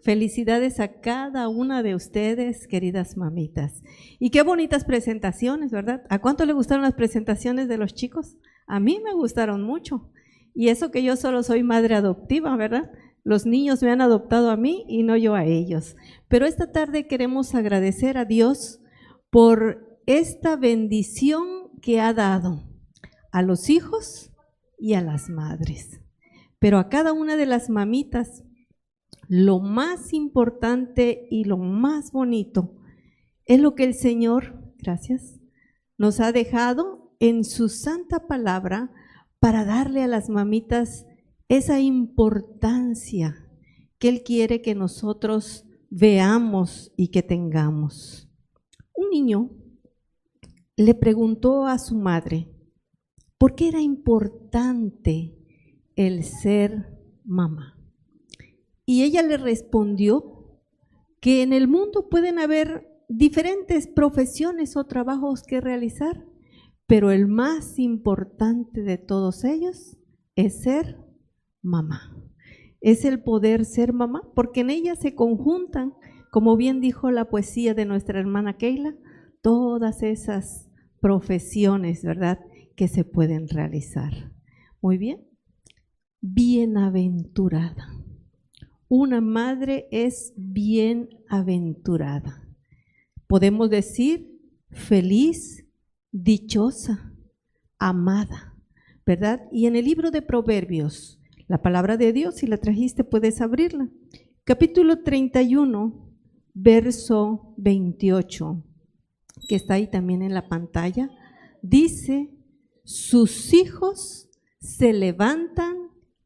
Felicidades a cada una de ustedes, queridas mamitas. Y qué bonitas presentaciones, ¿verdad? ¿A cuánto le gustaron las presentaciones de los chicos? A mí me gustaron mucho. Y eso que yo solo soy madre adoptiva, ¿verdad? Los niños me han adoptado a mí y no yo a ellos. Pero esta tarde queremos agradecer a Dios por esta bendición que ha dado a los hijos y a las madres. Pero a cada una de las mamitas, lo más importante y lo más bonito es lo que el Señor, gracias, nos ha dejado en su santa palabra para darle a las mamitas esa importancia que Él quiere que nosotros veamos y que tengamos. Un niño le preguntó a su madre por qué era importante el ser mamá. Y ella le respondió que en el mundo pueden haber diferentes profesiones o trabajos que realizar, pero el más importante de todos ellos es ser mamá. Es el poder ser mamá, porque en ella se conjuntan, como bien dijo la poesía de nuestra hermana Keila, todas esas profesiones, ¿verdad?, que se pueden realizar. Muy bien. Bienaventurada. Una madre es bienaventurada. Podemos decir feliz, dichosa, amada, ¿verdad? Y en el libro de Proverbios, la palabra de Dios, si la trajiste puedes abrirla. Capítulo 31, verso 28, que está ahí también en la pantalla, dice: sus hijos se levantan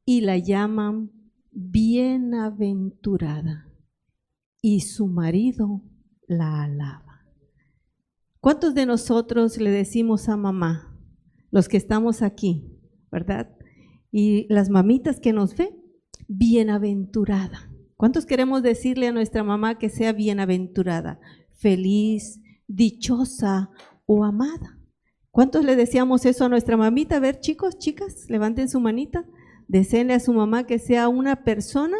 y la llaman bienaventurada, y su marido la alaba. ¿Cuántos de nosotros le decimos a mamá, los que estamos aquí, verdad? Y las mamitas que nos ven, bienaventurada. ¿Cuántos queremos decirle a nuestra mamá que sea bienaventurada, feliz, dichosa o amada? ¿Cuántos le decíamos eso a nuestra mamita? A ver, chicos, chicas, levanten su manita. Deseenle a su mamá que sea una persona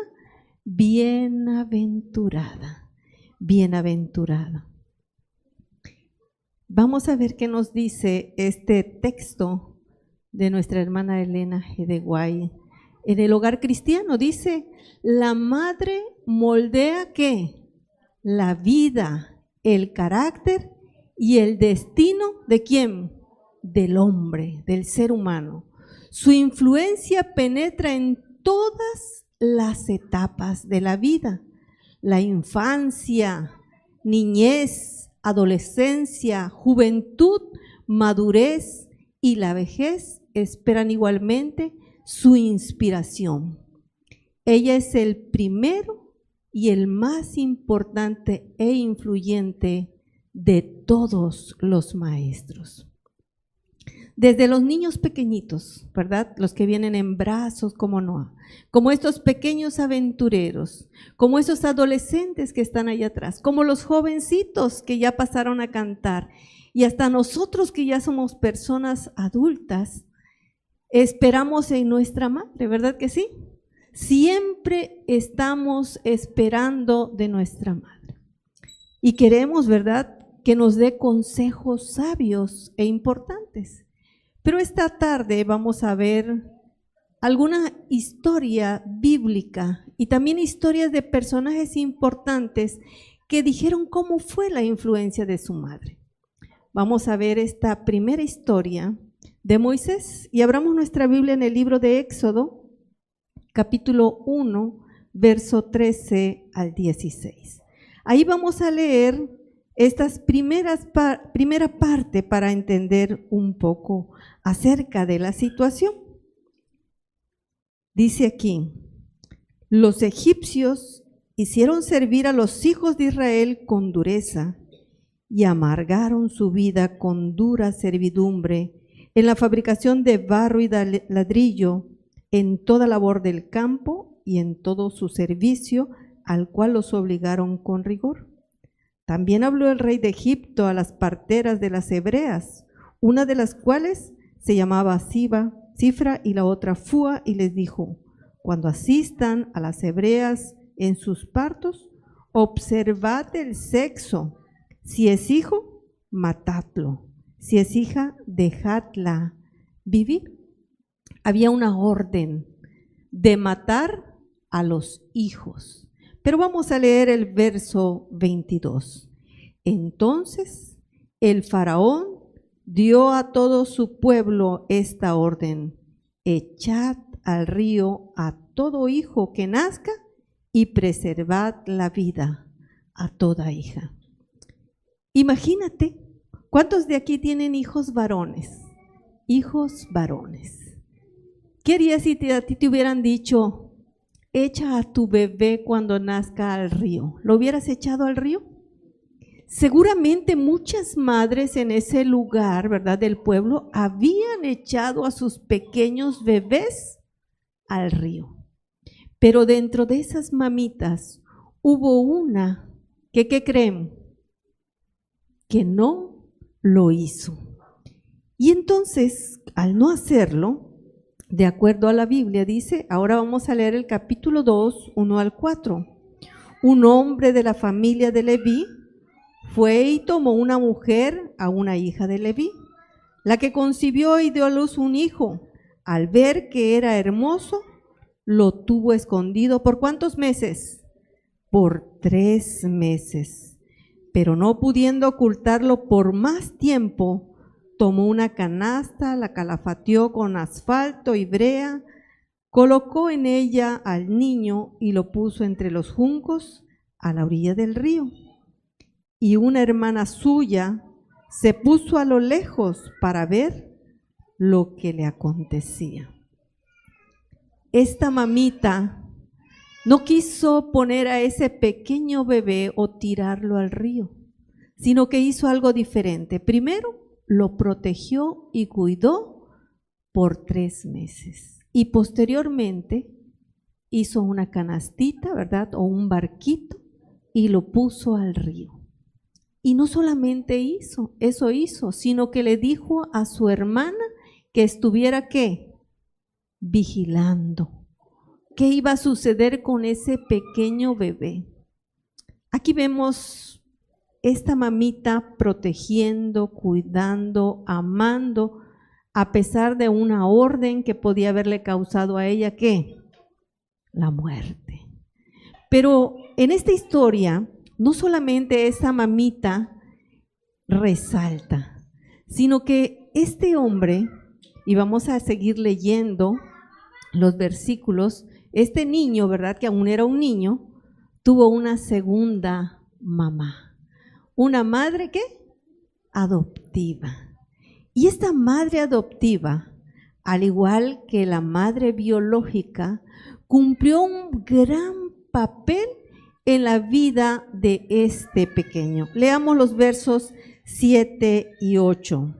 bienaventurada, bienaventurada. Vamos a ver qué nos dice este texto de nuestra hermana Elena G. de Guay. En el hogar cristiano dice: la madre moldea ¿qué? La vida, el carácter y el destino ¿de quién? Del hombre, del ser humano. Su influencia penetra en todas las etapas de la vida. La infancia, niñez, adolescencia, juventud, madurez y la vejez esperan igualmente su inspiración. Ella es el primero y el más importante e influyente de todos los maestros. Desde los niños pequeñitos, ¿verdad? Los que vienen en brazos como Noah, como estos pequeños aventureros, como esos adolescentes que están allá atrás, como los jovencitos que ya pasaron a cantar, y hasta nosotros que ya somos personas adultas, esperamos en nuestra madre, ¿verdad que sí? Siempre estamos esperando de nuestra madre. Y queremos, ¿verdad?, que nos dé consejos sabios e importantes. Pero esta tarde vamos a ver alguna historia bíblica y también historias de personajes importantes que dijeron cómo fue la influencia de su madre. Vamos a ver esta primera historia de Moisés y abramos nuestra Biblia en el libro de Éxodo, capítulo 1, verso 13 al 16. Ahí vamos a leer estas primera parte para entender un poco acerca de la situación. Dice aquí: los egipcios hicieron servir a los hijos de Israel con dureza y amargaron su vida con dura servidumbre en la fabricación de barro y ladrillo, en toda labor del campo y en todo su servicio, al cual los obligaron con rigor. También habló el rey de Egipto a las parteras de las hebreas, una de las cuales se llamaba Cifra y la otra Fúa, y les dijo: cuando asistan a las hebreas en sus partos, observad el sexo. Si es hijo, matadlo. Si es hija, dejadla vivir. Había una orden de matar a los hijos. Pero vamos a leer el verso 22. Entonces el faraón dio a todo su pueblo esta orden: echad al río a todo hijo que nazca y preservad la vida a toda hija. Imagínate, ¿cuántos de aquí tienen hijos varones? Hijos varones. ¿Qué harías si a ti te hubieran dicho, echa a tu bebé cuando nazca al río? ¿Lo hubieras echado al río? Seguramente muchas madres en ese lugar, ¿verdad?, del pueblo, habían echado a sus pequeños bebés al río. Pero dentro de esas mamitas hubo una que, ¿qué creen? Que no lo hizo. Y entonces, al no hacerlo, de acuerdo a la Biblia, dice, ahora vamos a leer el capítulo 2, 1 al 4. Un hombre de la familia de Leví fue y tomó una mujer a una hija de Leví, la que concibió y dio a luz un hijo. Al ver que era hermoso, lo tuvo escondido. ¿Por cuántos meses? Por 3 meses. Pero no pudiendo ocultarlo por más tiempo, tomó una canasta, la calafateó con asfalto y brea, colocó en ella al niño y lo puso entre los juncos a la orilla del río. Y una hermana suya se puso a lo lejos para ver lo que le acontecía. Esta mamita no quiso poner a ese pequeño bebé o tirarlo al río, sino que hizo algo diferente. Primero, lo protegió y cuidó por 3 meses. Y posteriormente hizo una canastita, ¿verdad?, o un barquito, y lo puso al río. Y no solamente eso hizo, sino que le dijo a su hermana que estuviera, ¿qué?, vigilando. ¿Qué iba a suceder con ese pequeño bebé? Aquí vemos esta mamita protegiendo, cuidando, amando, a pesar de una orden que podía haberle causado a ella, ¿qué?, la muerte. Pero en esta historia, no solamente esa mamita resalta, sino que este hombre, y vamos a seguir leyendo los versículos, este niño, ¿verdad?, que aún era un niño, tuvo una segunda mamá. Una madre, ¿qué?, adoptiva. Y esta madre adoptiva, al igual que la madre biológica, cumplió un gran papel en la vida de este pequeño. Leamos los versos 7 y 8.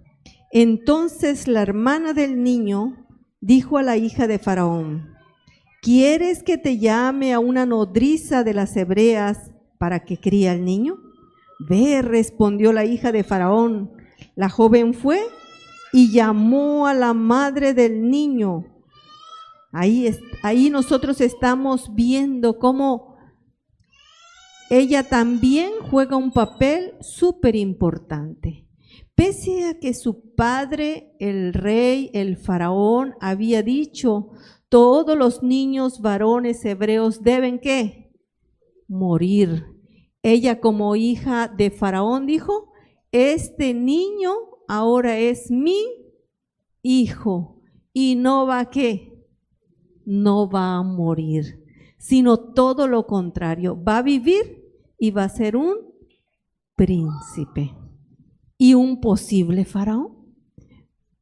Entonces la hermana del niño dijo a la hija de Faraón: ¿quieres que te llame a una nodriza de las hebreas para que críe al niño? Ve, respondió la hija de Faraón. La joven fue y llamó a la madre del niño. Ahí nosotros estamos viendo cómo ella también juega un papel súper importante. Pese a que su padre, el rey, el faraón, había dicho, todos los niños varones hebreos deben, ¿qué?, morir. Ella, como hija de faraón, dijo, este niño ahora es mi hijo y no va a, ¿qué?, no va a morir, sino todo lo contrario, va a vivir y va a ser un príncipe y un posible faraón.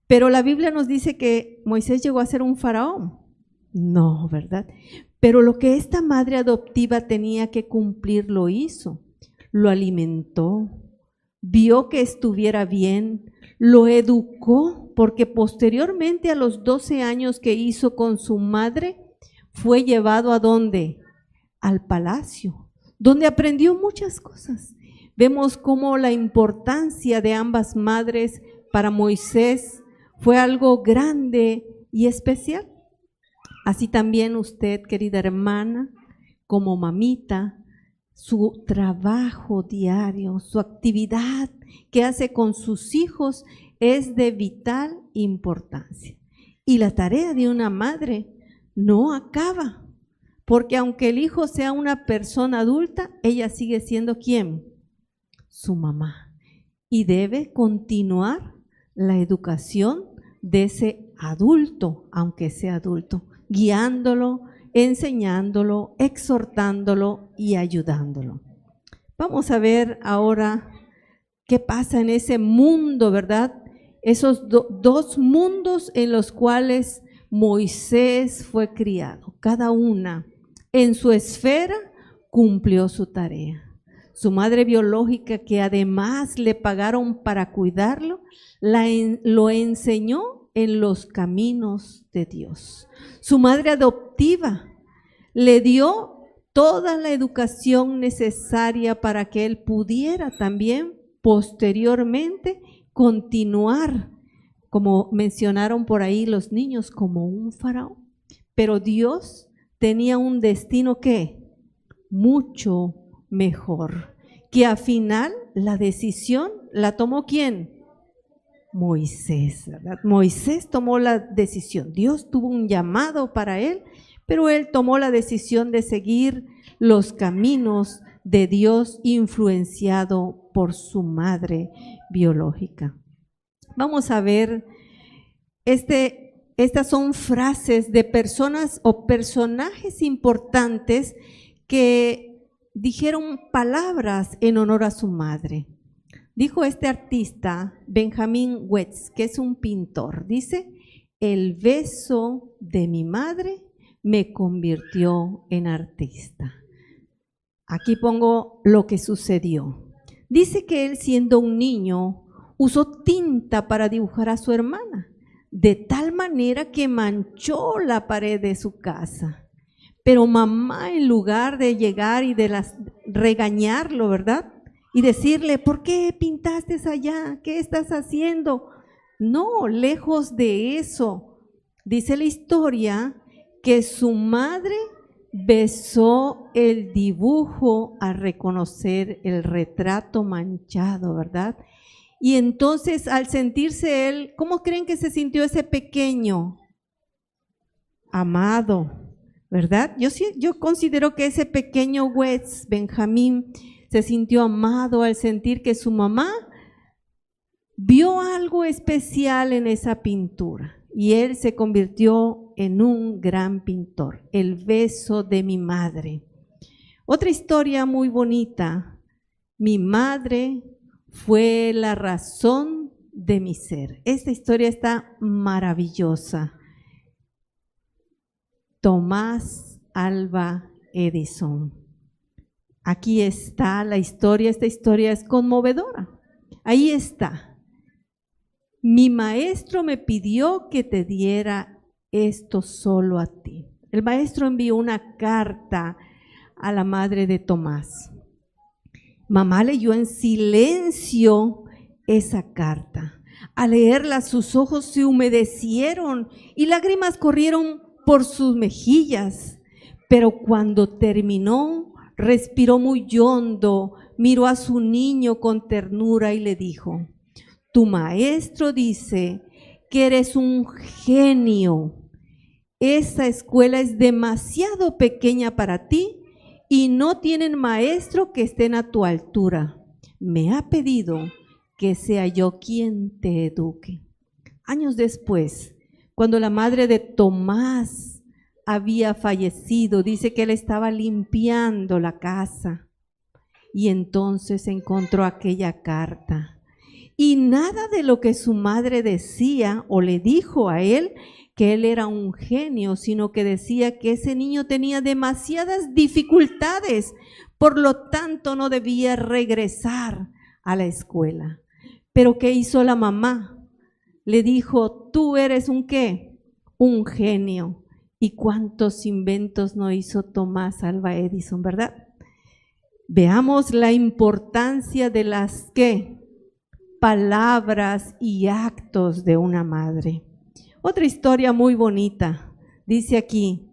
Pero la Biblia nos dice que Moisés llegó a ser un faraón. No, ¿verdad? Pero lo que esta madre adoptiva tenía que cumplir lo hizo. Lo alimentó, vio que estuviera bien, lo educó, porque posteriormente a los 12 años que hizo con su madre, fue llevado ¿a dónde? Al palacio, donde aprendió muchas cosas. Vemos cómo la importancia de ambas madres para Moisés fue algo grande y especial. Así también usted, querida hermana, como mamita, su trabajo diario, su actividad que hace con sus hijos es de vital importancia. Y la tarea de una madre no acaba, porque aunque el hijo sea una persona adulta, ella sigue siendo ¿quién? Su mamá. Y debe continuar la educación de ese adulto, aunque sea adulto, guiándolo, enseñándolo, exhortándolo y ayudándolo. Vamos a ver ahora qué pasa en ese mundo, ¿verdad? Esos dos mundos en los cuales Moisés fue criado. Cada una en su esfera cumplió su tarea. Su madre biológica, que además le pagaron para cuidarlo, lo enseñó en los caminos de Dios. Su madre adoptiva le dio toda la educación necesaria para que él pudiera también posteriormente continuar, como mencionaron por ahí los niños, como un faraón. Pero Dios tenía un destino que mucho mejor, que al final la decisión la tomó ¿quién? Moisés, ¿verdad? Moisés tomó la decisión. Dios tuvo un llamado para él, pero él tomó la decisión de seguir los caminos de Dios, influenciado por su madre biológica. Vamos a ver, estas son frases de personas o personajes importantes que dijeron palabras en honor a su madre. Dijo este artista, Benjamin Wetz, que es un pintor, dice: el beso de mi madre me convirtió en artista. Aquí pongo lo que sucedió. Dice que él, siendo un niño, usó tinta para dibujar a su hermana, de tal manera que manchó la pared de su casa. Pero mamá, en lugar de llegar y de regañarlo, ¿verdad? Y decirle, ¿por qué pintaste allá? ¿Qué estás haciendo? No, lejos de eso. Dice la historia que su madre besó el dibujo al reconocer el retrato manchado, ¿verdad? Y entonces, al sentirse él, ¿cómo creen que se sintió ese pequeño? Amado, ¿verdad? Yo considero que ese pequeño Wetz, Benjamín, se sintió amado al sentir que su mamá vio algo especial en esa pintura y él se convirtió en un gran pintor. El beso de mi madre. Otra historia muy bonita. Mi madre fue la razón de mi ser. Esta historia está maravillosa. Tomás Alva Edison. Aquí está la historia, esta historia es conmovedora. Ahí está. Mi maestro me pidió que te diera esto solo a ti. El maestro envió una carta a la madre de Tomás. Mamá leyó en silencio esa carta. Al leerla, sus ojos se humedecieron y lágrimas corrieron por sus mejillas. Pero cuando terminó, respiró muy hondo, miró a su niño con ternura y le dijo: tu maestro dice que eres un genio. Esa escuela es demasiado pequeña para ti y no tienen maestro que estén a tu altura. Me ha pedido que sea yo quien te eduque. Años después, cuando la madre de Tomás había fallecido, dice que él estaba limpiando la casa y entonces encontró aquella carta. Y nada de lo que su madre decía o le dijo a él que él era un genio, sino que decía que ese niño tenía demasiadas dificultades, por lo tanto no debía regresar a la escuela. Pero ¿qué hizo la mamá? Le dijo: tú eres un ¿qué? Un genio. ¿Y cuántos inventos no hizo Tomás Alva Edison, verdad? Veamos la importancia de las ¿qué? Palabras y actos de una madre. Otra historia muy bonita. Dice aquí: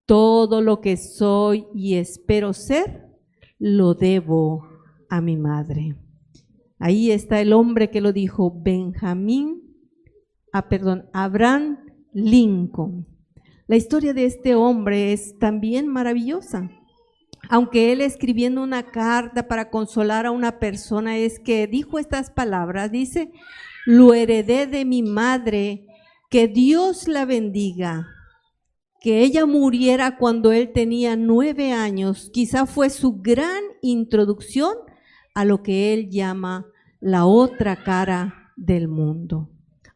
todo lo que soy y espero ser, lo debo a mi madre. Ahí está el hombre que lo dijo, Abraham Lincoln. La historia de este hombre es también maravillosa. Aunque él escribiendo una carta para consolar a una persona, es que dijo estas palabras, dice, lo heredé de mi madre, que Dios la bendiga. Que ella muriera cuando él tenía 9 años, quizá fue su gran introducción a lo que él llama la otra cara del mundo.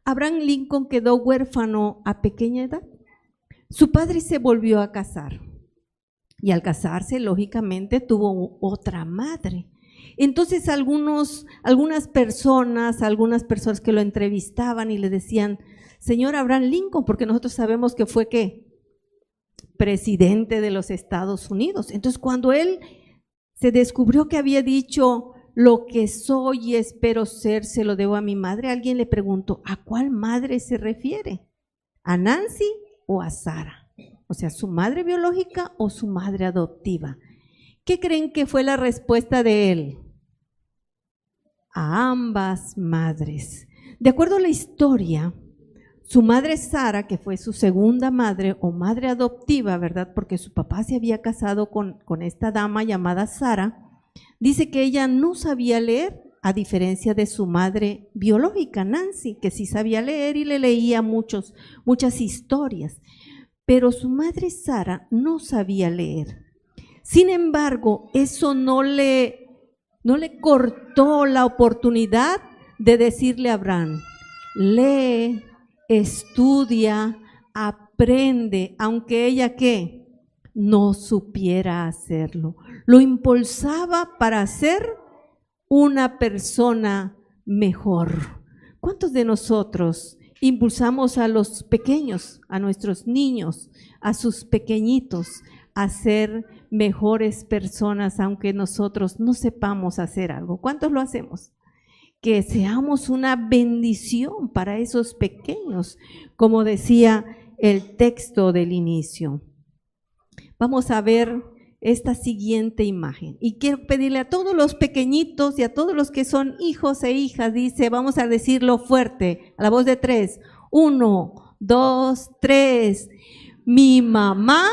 Abraham Lincoln quedó huérfano a pequeña edad. Su padre se volvió a casar y al casarse, lógicamente, tuvo otra madre. Entonces algunas personas que lo entrevistaban y le decían, señor Abraham Lincoln, porque nosotros sabemos que fue ¿qué? Presidente de los Estados Unidos. Entonces cuando él se descubrió que había dicho, lo que soy y espero ser, se lo debo a mi madre, alguien le preguntó, ¿a cuál madre se refiere? ¿A Nancy o a Sara? O sea, ¿su madre biológica o su madre adoptiva? ¿Qué creen que fue la respuesta de él? A ambas madres. De acuerdo a la historia, su madre Sara, que fue su segunda madre o madre adoptiva, ¿verdad? Porque su papá se había casado con esta dama llamada Sara, dice que ella no sabía leer, a diferencia de su madre biológica, Nancy, que sí sabía leer y le leía muchas historias. Pero su madre Sara no sabía leer. Sin embargo, eso no le cortó la oportunidad de decirle a Abraham, lee, estudia, aprende, aunque ella ¿qué? No supiera hacerlo. Lo impulsaba para ser una persona mejor. ¿Cuántos de nosotros impulsamos a los pequeños, a nuestros niños, a sus pequeñitos, a ser mejores personas, aunque nosotros no sepamos hacer algo? ¿Cuántos lo hacemos? Que seamos una bendición para esos pequeños, como decía el texto del inicio. Vamos a ver esta siguiente imagen y quiero pedirle a todos los pequeñitos y a todos los que son hijos e hijas, dice, vamos a decirlo fuerte, a la voz de 3, 1, 2, 3, mi mamá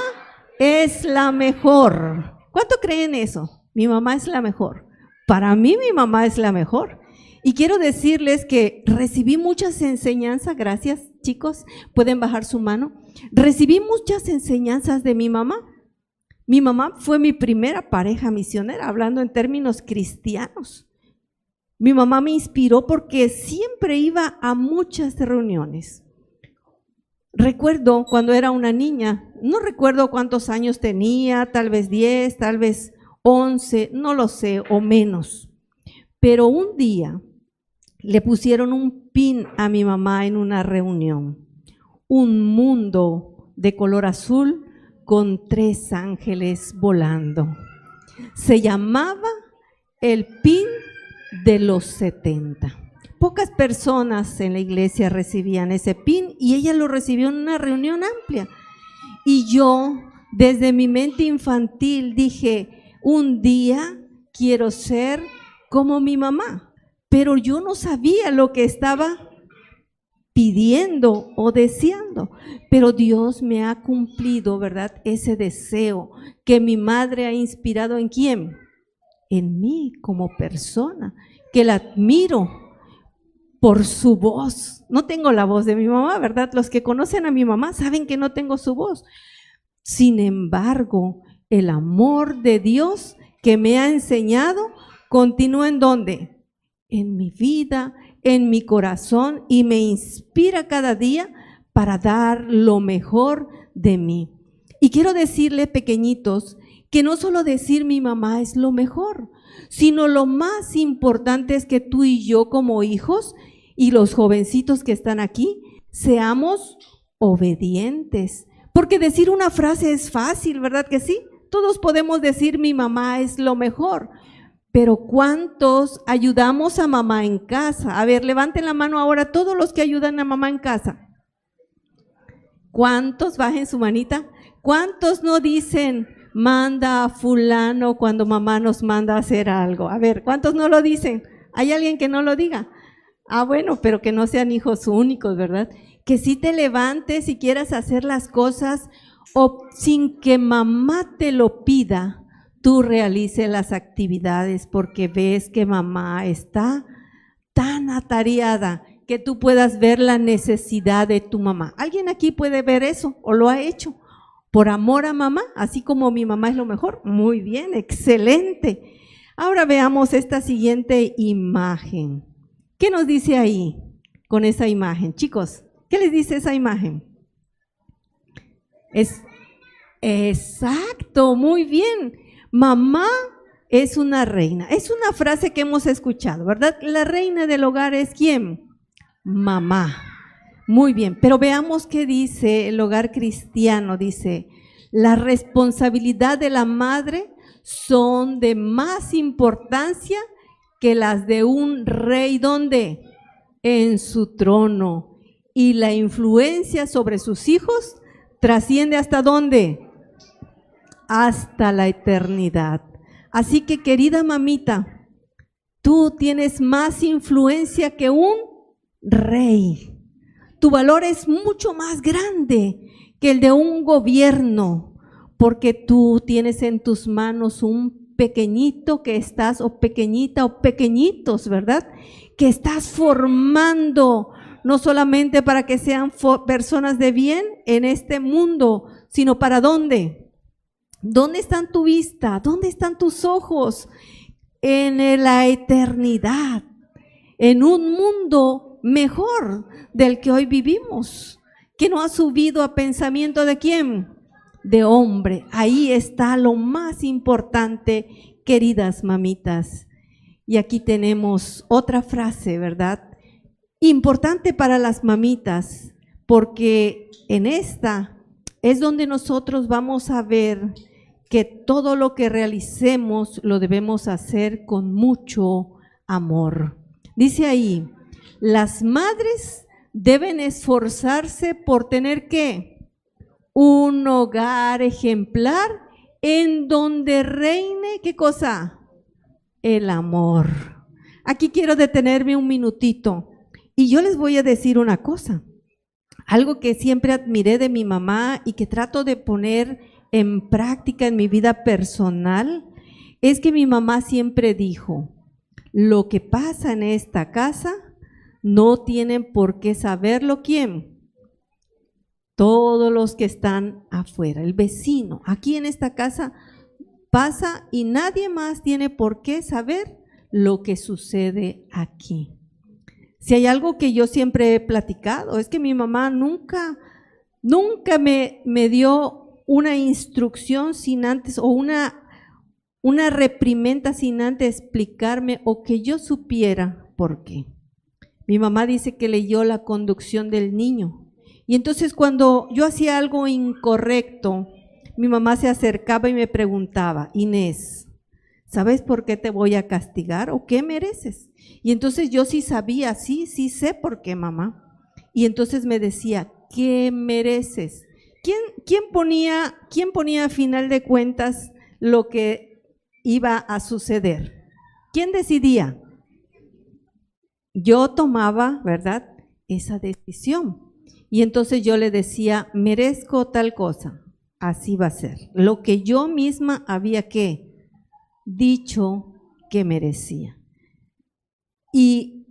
es la mejor. ¿Cuánto creen eso? Mi mamá es la mejor. Para mí mi mamá es la mejor. Y quiero decirles que recibí muchas enseñanzas, gracias chicos, pueden bajar su mano. Recibí muchas enseñanzas de mi mamá. Mi mamá fue mi primera pareja misionera, hablando en términos cristianos. Mi mamá me inspiró porque siempre iba a muchas reuniones. Recuerdo cuando era una niña, no recuerdo cuántos años tenía, tal vez 10, tal vez 11, no lo sé, o menos. Pero un día le pusieron un pin a mi mamá en una reunión, un mundo de color azul con 3 ángeles volando. Se llamaba el pin de los 70. Pocas personas en la iglesia recibían ese pin y ella lo recibió en una reunión amplia. Y yo, desde mi mente infantil, dije, un día quiero ser como mi mamá, pero yo no sabía lo que estaba pidiendo o deseando, pero Dios me ha cumplido, ¿verdad? Ese deseo que mi madre ha inspirado ¿en quién? En mí como persona, que la admiro por su voz. No tengo la voz de mi mamá, ¿verdad? Los que conocen a mi mamá saben que no tengo su voz. Sin embargo, el amor de Dios que me ha enseñado continúa ¿en dónde? En mi vida, en mi corazón, y me inspira cada día para dar lo mejor de mí. Y quiero decirle, pequeñitos, que no solo decir mi mamá es lo mejor, sino lo más importante es que tú y yo como hijos y los jovencitos que están aquí, seamos obedientes. Porque decir una frase es fácil, ¿verdad que sí? Todos podemos decir mi mamá es lo mejor. Pero ¿cuántos ayudamos a mamá en casa? A ver, levanten la mano ahora todos los que ayudan a mamá en casa. ¿Cuántos? Bajen su manita. ¿Cuántos no dicen, manda a fulano cuando mamá nos manda a hacer algo? A ver, ¿cuántos no lo dicen? ¿Hay alguien que no lo diga? Ah, bueno, pero que no sean hijos únicos, ¿verdad? Que sí te levantes y quieras hacer las cosas o sin que mamá te lo pida, tú realices las actividades porque ves que mamá está tan atareada que tú puedas ver la necesidad de tu mamá. ¿Alguien aquí puede ver eso o lo ha hecho? Por amor a mamá, así como mi mamá es lo mejor. Muy bien, excelente. Ahora veamos esta siguiente imagen. ¿Qué nos dice ahí con esa imagen? Chicos, ¿qué les dice esa imagen? Exacto, muy bien. Mamá es una reina. Es una frase que hemos escuchado, ¿verdad? La reina del hogar es ¿quién? Mamá. Muy bien, pero veamos qué dice el hogar cristiano. Dice, la responsabilidad de la madre son de más importancia que las de un rey. ¿Dónde? En su trono. Y la influencia sobre sus hijos trasciende ¿hasta dónde? Hasta la eternidad. Así que, querida mamita, tú tienes más influencia que un rey. Tu valor es mucho más grande que el de un gobierno, porque tú tienes en tus manos un pequeñito que estás, o pequeñita, o pequeñitos, ¿verdad? Que estás formando, no solamente para que sean personas de bien en este mundo, sino para ¿dónde? ¿Dónde están tu vista? ¿Dónde están tus ojos? En la eternidad, en un mundo mejor del que hoy vivimos, que no ha subido a pensamiento de quién, de hombre. Ahí está lo más importante, queridas mamitas. Y aquí tenemos otra frase, ¿verdad? Importante para las mamitas, porque en esta es donde nosotros vamos a ver que todo lo que realicemos lo debemos hacer con mucho amor. Dice ahí, las madres deben esforzarse por tener ¿qué? Un hogar ejemplar en donde reine, ¿qué cosa? El amor. Aquí quiero detenerme un minutito y yo les voy a decir una cosa, algo que siempre admiré de mi mamá y que trato de poner en práctica en mi vida personal, es que mi mamá siempre dijo, lo que pasa en esta casa no tienen por qué saberlo, ¿quién? Todos los que están afuera, el vecino. Aquí en esta casa pasa y nadie más tiene por qué saber lo que sucede aquí. Si hay algo que yo siempre he platicado, es que mi mamá nunca me dio una instrucción sin antes, o una reprimenda sin antes explicarme o que yo supiera por qué. Mi mamá dice que leyó la conducción del niño. Y entonces cuando yo hacía algo incorrecto, mi mamá se acercaba y me preguntaba, Inés, ¿sabes por qué te voy a castigar o qué mereces? Y entonces yo sí sabía, sí sé por qué, mamá. Y entonces me decía, ¿qué mereces? ¿Quién ponía a final de cuentas lo que iba a suceder? ¿Quién decidía? Yo tomaba, ¿verdad?, esa decisión. Y entonces yo le decía, merezco tal cosa, así va a ser. Lo que yo misma había dicho que merecía. Y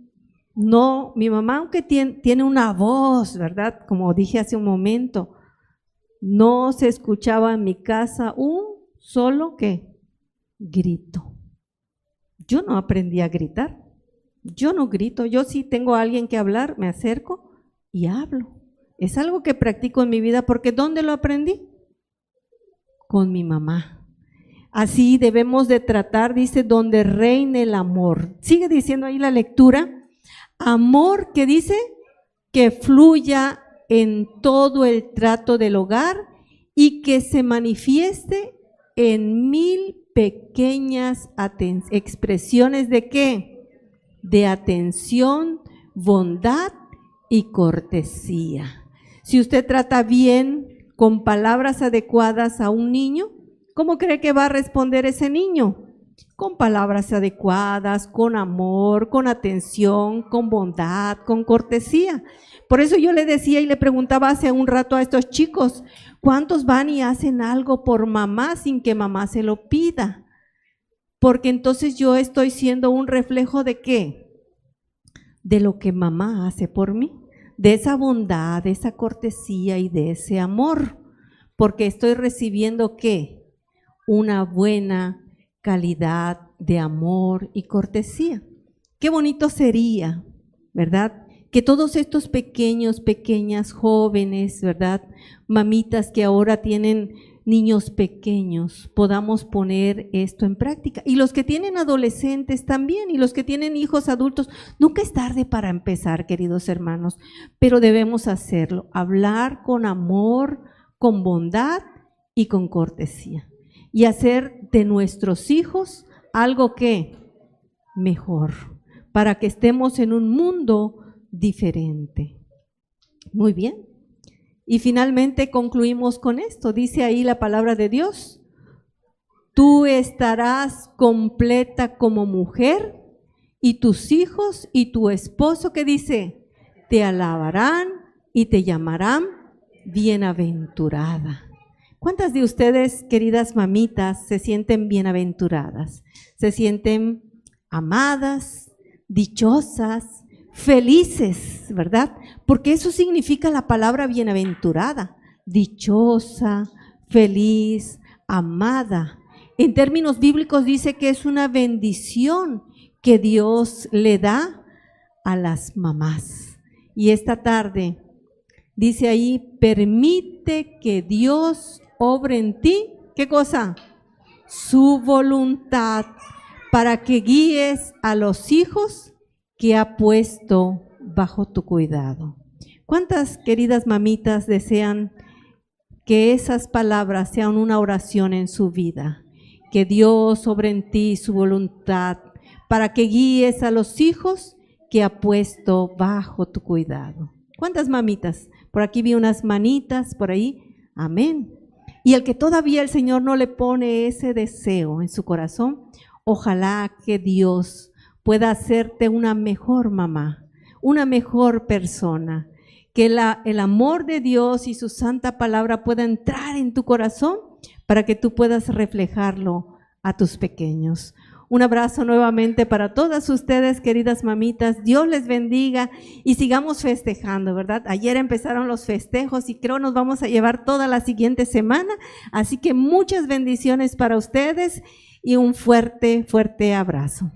no, mi mamá, aunque tiene una voz, ¿verdad?, como dije hace un momento, no se escuchaba en mi casa un solo grito. Yo no aprendí a gritar. Yo no grito, yo sí tengo a alguien que hablar, me acerco y hablo. Es algo que practico en mi vida porque ¿dónde lo aprendí? Con mi mamá. Así debemos de tratar, dice, donde reine el amor. Sigue diciendo ahí la lectura, amor que dice que fluya en todo el trato del hogar y que se manifieste en 1000 pequeñas expresiones de ¿qué? De atención, bondad y cortesía. Si usted trata bien con palabras adecuadas a un niño, ¿cómo cree que va a responder ese niño? Con palabras adecuadas, con amor, con atención, con bondad, con cortesía. Por eso yo le decía y le preguntaba hace un rato a estos chicos, ¿cuántos van y hacen algo por mamá sin que mamá se lo pida? Porque entonces yo estoy siendo un reflejo ¿de qué? De lo que mamá hace por mí, de esa bondad, de esa cortesía y de ese amor, porque estoy recibiendo ¿qué? Una buena calidad de amor y cortesía. Qué bonito sería, ¿verdad? Que todos estos pequeños, pequeñas, jóvenes, ¿verdad? Mamitas que ahora tienen niños pequeños, podamos poner esto en práctica. Y los que tienen adolescentes también, y los que tienen hijos adultos, nunca es tarde para empezar, queridos hermanos, pero debemos hacerlo, hablar con amor, con bondad y con cortesía. Y hacer de nuestros hijos algo que mejor, para que estemos en un mundo diferente. Muy bien. Y finalmente concluimos con esto. Dice ahí la palabra de Dios: tú estarás completa como mujer y tus hijos y tu esposo, ¿qué dice? Te alabarán y te llamarán bienaventurada. ¿Cuántas de ustedes, queridas mamitas, se sienten bienaventuradas? ¿Se sienten amadas, dichosas, felices, verdad? Porque eso significa la palabra bienaventurada, dichosa, feliz, amada. En términos bíblicos dice que es una bendición que Dios le da a las mamás. Y esta tarde dice ahí, permite que Dios obre en ti, ¿qué cosa? Su voluntad, para que guíes a los hijos que ha puesto bajo tu cuidado. ¿Cuántas queridas mamitas desean que esas palabras sean una oración en su vida? Que Dios obre en ti su voluntad, para que guíes a los hijos que ha puesto bajo tu cuidado. ¿Cuántas mamitas? Por aquí vi unas manitas, por ahí. Amén. Y el que todavía el Señor no le pone ese deseo en su corazón, ojalá que Dios pueda hacerte una mejor mamá, una mejor persona, que el amor de Dios y su santa palabra pueda entrar en tu corazón para que tú puedas reflejarlo a tus pequeños. Un abrazo nuevamente para todas ustedes, queridas mamitas. Dios les bendiga y sigamos festejando, ¿verdad? Ayer empezaron los festejos y creo nos vamos a llevar toda la siguiente semana. Así que muchas bendiciones para ustedes y un fuerte, fuerte abrazo.